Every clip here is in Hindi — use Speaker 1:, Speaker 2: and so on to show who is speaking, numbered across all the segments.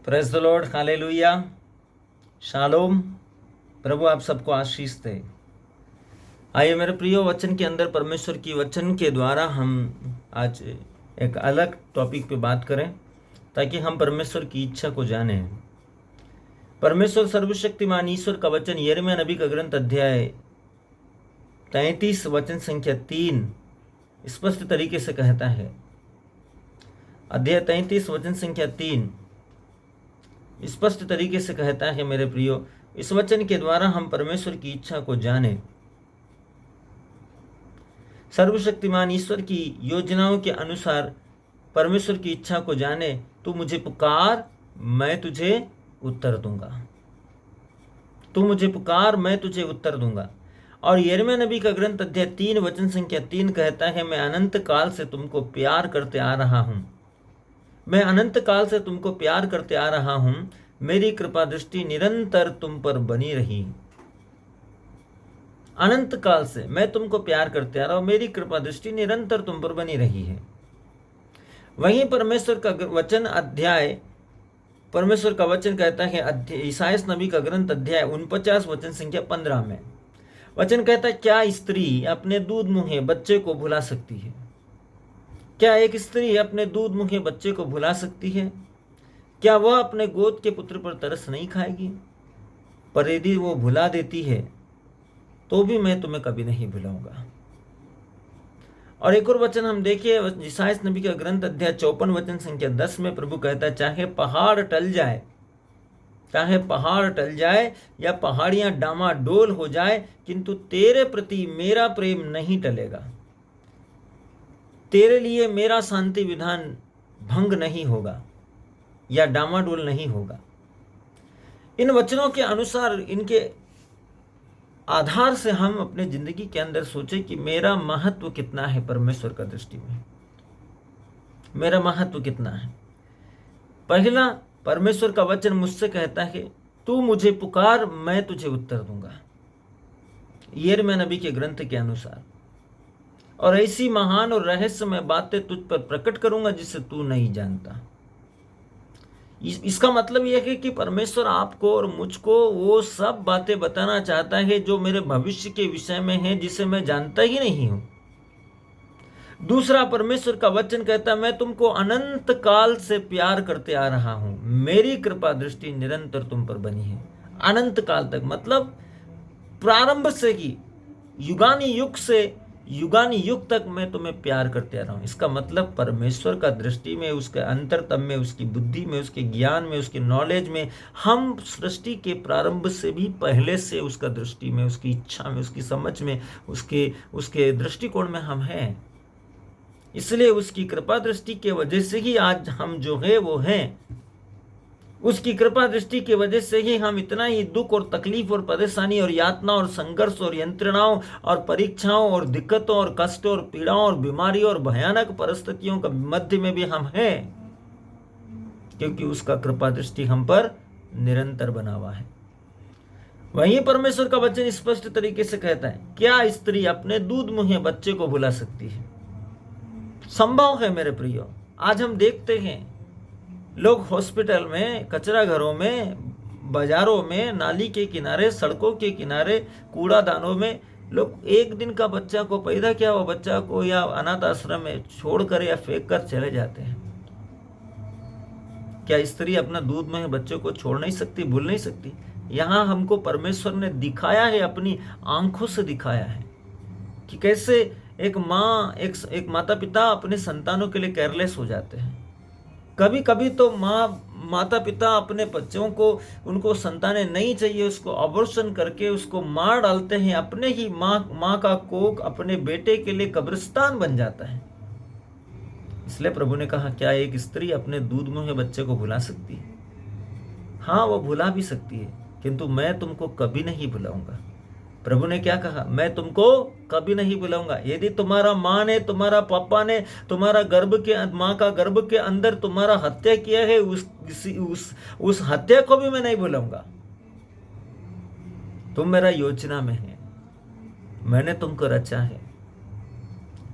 Speaker 1: Praise the lord, hallelujah, shalom. प्रभु आप सबको आशीष दे। आइए मेरे प्रियो, वचन के अंदर परमेश्वर की वचन के द्वारा हम आज एक अलग टॉपिक पे बात करें ताकि हम परमेश्वर की इच्छा को जानें। परमेश्वर सर्वशक्तिमान ईश्वर का वचन यिर्मयाह नबी का ग्रंथ अध्याय 33 वचन संख्या 3 स्पष्ट तरीके से कहता है। अध्याय 33 वचन संख्या 3 स्पष्ट तरीके से कहता है मेरे प्रियो, इस वचन के द्वारा हम परमेश्वर की इच्छा को जाने। सर्वशक्तिमान ईश्वर की योजनाओं के अनुसार परमेश्वर की इच्छा को जाने। तू मुझे पुकार, मैं तुझे उत्तर दूंगा। तू मुझे पुकार, मैं तुझे उत्तर दूंगा। और यिर्मयाह नबी का ग्रंथ अध्याय 3 वचन संख्या 3 कहता है, मैं अनंत काल से तुमको प्यार करते आ रहा हूं। मैं अनंत काल से तुमको प्यार करते आ रहा हूं। मेरी कृपा दृष्टि निरंतर तुम पर बनी रही। अनंत काल से मैं तुमको प्यार करते आ रहा हूं, मेरी कृपा दृष्टि निरंतर तुम पर बनी रही है। वहीं परमेश्वर का वचन परमेश्वर का वचन कहता है ईसायाह नबी का ग्रंथ अध्याय 49 वचन संख्या 15 में वचन कहता है, क्या स्त्री अपने दूध मुहे बच्चे को भुला सकती है? क्या एक स्त्री अपने दूध मुहे बच्चे को भुला सकती है? क्या वह अपने गोद के पुत्र पर तरस नहीं खाएगी? पर यदि वो भुला देती है तो भी मैं तुम्हें कभी नहीं भुलाऊंगा। और एक और वचन हम देखिए, ईसायाह नबी का ग्रंथ अध्याय 54 वचन संख्या 10 में प्रभु कहता है, चाहे पहाड़ टल जाए या पहाड़ियां डामाडोल हो जाए, किंतु तेरे प्रति मेरा प्रेम नहीं टलेगा। तेरे लिए मेरा शांति विधान भंग नहीं होगा या डामाडोल नहीं होगा। इन वचनों के अनुसार, इनके आधार से हम अपने जिंदगी के अंदर सोचें कि मेरा महत्व कितना है परमेश्वर का दृष्टि में। मेरा महत्व कितना है। पहला, परमेश्वर का वचन मुझसे कहता है, तू मुझे पुकार, मैं तुझे उत्तर दूंगा। यिर्मयाह नबी के ग्रंथ के अनुसार। और ऐसी महान और रहस्यमय बातें तुझ पर प्रकट करूंगा जिसे तू नहीं जानता। इसका मतलब यह है कि परमेश्वर आपको और मुझको वो सब बातें बताना चाहता है जो मेरे भविष्य के विषय में है, जिसे मैं जानता ही नहीं हूं। दूसरा, परमेश्वर का वचन कहता है, मैं तुमको अनंत काल से प्यार करते आ रहा हूं। मेरी कृपा दृष्टि निरंतर तुम पर बनी है। अनंत काल तक मतलब प्रारंभ से ही युगानी युग तक मैं तुम्हें प्यार करते आ रहा हूं। इसका मतलब परमेश्वर का दृष्टि में, उसके अंतरतम में, उसकी बुद्धि में, उसके ज्ञान में, उसके नॉलेज में, हम सृष्टि के प्रारंभ से भी पहले से उसका दृष्टि में, उसकी इच्छा में, उसकी समझ में, उसके दृष्टिकोण में हम हैं। इसलिए उसकी कृपा दृष्टि के वजह से ही आज हम जो है वो हैं। उसकी कृपा दृष्टि की वजह से ही हम इतना ही दुख और तकलीफ और परेशानी और यातना और संघर्ष और यंत्रणाओं और परीक्षाओं और दिक्कतों और कष्टों और पीड़ाओं और बीमारियों और भयानक परिस्थितियों के मध्य में भी हम हैं, क्योंकि उसका कृपा दृष्टि हम पर निरंतर बना हुआ है। वहीं परमेश्वर का वचन स्पष्ट तरीके से कहता है, क्या स्त्री अपने दूध मुहे बच्चे को भुला सकती है? संभव है मेरे प्रियो। आज हम देखते हैं लोग हॉस्पिटल में, कचरा घरों में, बाजारों में, नाली के किनारे, सड़कों के किनारे, कूड़ादानों में लोग एक दिन का बच्चा को, पैदा किया हुआ बच्चा को या अनाथ आश्रम में छोड़कर या फेंक कर चले जाते हैं। क्या स्त्री अपना दूध में बच्चे को छोड़ नहीं सकती, भूल नहीं सकती? यहां हमको परमेश्वर ने दिखाया है, अपनी आंखों से दिखाया है कि कैसे एक माता पिता अपने संतानों के लिए केयरलेस हो जाते हैं। कभी कभी तो माता पिता अपने बच्चों को, उनको संतानें नहीं चाहिए, उसको अबॉर्शन करके उसको मार डालते हैं। अपने ही माँ का कोख अपने बेटे के लिए कब्रिस्तान बन जाता है। इसलिए प्रभु ने कहा, क्या एक स्त्री अपने दूध मुहे बच्चे को भुला सकती है? हाँ, वो भुला भी सकती है, किंतु मैं तुमको कभी नहीं भुलाऊंगा। प्रभु ने क्या कहा? मैं तुमको कभी नहीं भुलाऊंगा। यदि तुम्हारा माँ ने, तुम्हारा पापा ने, तुम्हारा माँ का गर्भ के अंदर तुम्हारा हत्या किया है, उस हत्या को भी मैं नहीं भुलाऊंगा। तुम मेरा योजना में है, मैंने तुमको रचा है,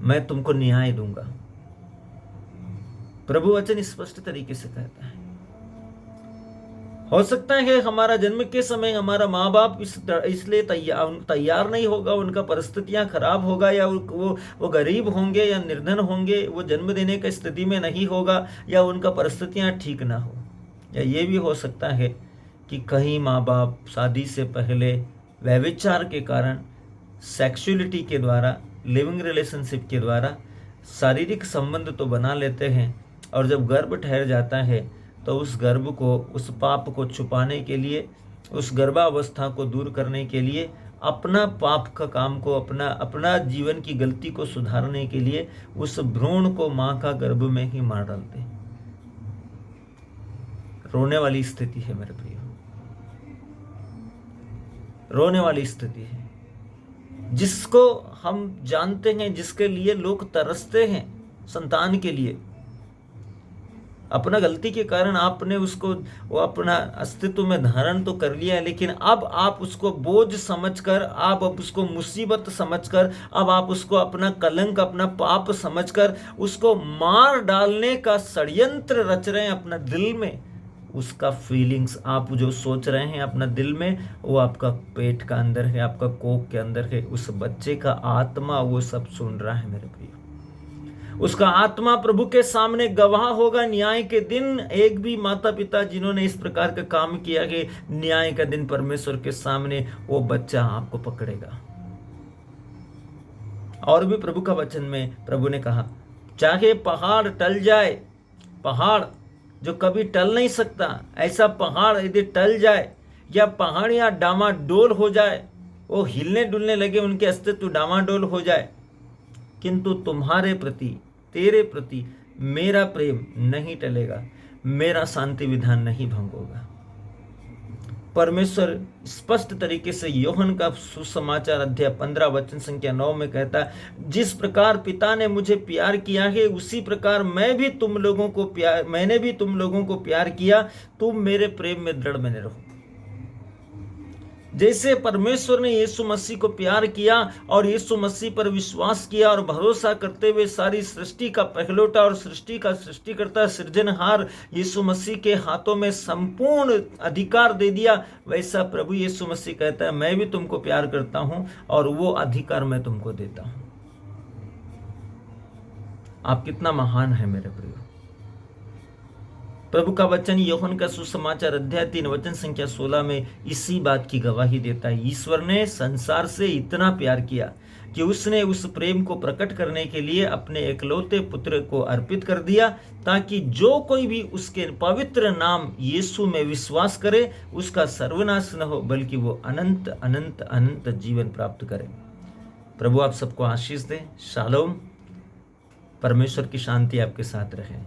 Speaker 1: मैं तुमको न्याय दूंगा। प्रभु वचन स्पष्ट तरीके से कहता है। हो सकता है हमारा जन्म के समय हमारा माँ बाप इसलिए तैयार नहीं होगा, उनका परिस्थितियां खराब होगा, या वो गरीब होंगे या निर्धन होंगे, वो जन्म देने की स्थिति में नहीं होगा, या उनका परिस्थितियां ठीक ना हो। या ये भी हो सकता है कि कहीं माँ बाप शादी से पहले व्यभिचार के कारण, सेक्सुअलिटी के द्वारा, लिविंग रिलेशनशिप के द्वारा शारीरिक संबंध तो बना लेते हैं, और जब गर्भ ठहर जाता है तो उस गर्भ को, उस पाप को छुपाने के लिए, उस गर्भावस्था को दूर करने के लिए, अपना पाप का काम को, अपना जीवन की गलती को सुधारने के लिए उस भ्रूण को माँ का गर्भ में ही मार डालते हैं। रोने वाली स्थिति है मेरे प्रिय, रोने वाली स्थिति है, जिसको हम जानते हैं, जिसके लिए लोग तरसते हैं, संतान के लिए। अपना गलती के कारण आपने उसको, वो अपना अस्तित्व में धारण तो कर लिया है, लेकिन अब आप उसको बोझ समझकर, आप अब उसको मुसीबत समझकर, अब आप उसको अपना कलंक, अपना पाप समझकर उसको मार डालने का षड्यंत्र रच रहे हैं अपना दिल में। उसका फीलिंग्स, आप जो सोच रहे हैं अपना दिल में, वो आपका पेट का अंदर है, आपका कोख के अंदर है। उस बच्चे का आत्मा वो सब सुन रहा है मेरे प्रिय। उसका आत्मा प्रभु के सामने गवाह होगा न्याय के दिन। एक भी माता पिता जिन्होंने इस प्रकार का काम किया है, न्याय का दिन परमेश्वर के सामने वो बच्चा आपको पकड़ेगा। और भी प्रभु का वचन में प्रभु ने कहा, चाहे पहाड़ टल जाए, पहाड़ जो कभी टल नहीं सकता, ऐसा पहाड़ यदि टल जाए या पहाड़ियां डामाडोल हो जाए, वो हिलने डुलने लगे, उनके अस्तित्व डामाडोल हो जाए, किंतु तुम्हारे प्रति, तेरे प्रति मेरा प्रेम नहीं टलेगा, मेरा शांति विधान नहीं भंग होगा। परमेश्वर स्पष्ट तरीके से यूहन्ना का सुसमाचार अध्याय 15 वचन संख्या 9 में कहता है, जिस प्रकार पिता ने मुझे प्यार किया है, उसी प्रकार मैंने भी तुम लोगों को प्यार किया, तुम मेरे प्रेम में दृढ़ बने रहो। जैसे परमेश्वर ने यीशु मसीह को प्यार किया और यीशु मसीह पर विश्वास किया और भरोसा करते हुए सारी सृष्टि का पहलौठा और सृष्टि का सृष्टिकर्ता सृजनहार यीशु मसीह के हाथों में संपूर्ण अधिकार दे दिया, वैसा प्रभु यीशु मसीह कहता है, मैं भी तुमको प्यार करता हूं और वो अधिकार मैं तुमको देता हूं। आप कितना महान है मेरे प्रिय। प्रभु का वचन यूहन्ना का सुसमाचार अध्याय 3 वचन संख्या 16 में इसी बात की गवाही देता है। ईश्वर ने संसार से इतना प्यार किया कि उसने उस प्रेम को प्रकट करने के लिए अपने एकलौते पुत्र को अर्पित कर दिया, ताकि जो कोई भी उसके पवित्र नाम यीशु में विश्वास करे, उसका सर्वनाश न हो, बल्कि वो अनंत अनंत अनंत जीवन प्राप्त करे। प्रभु आप सबको आशीष दे। शालोम। परमेश्वर की शांति आपके साथ रहे।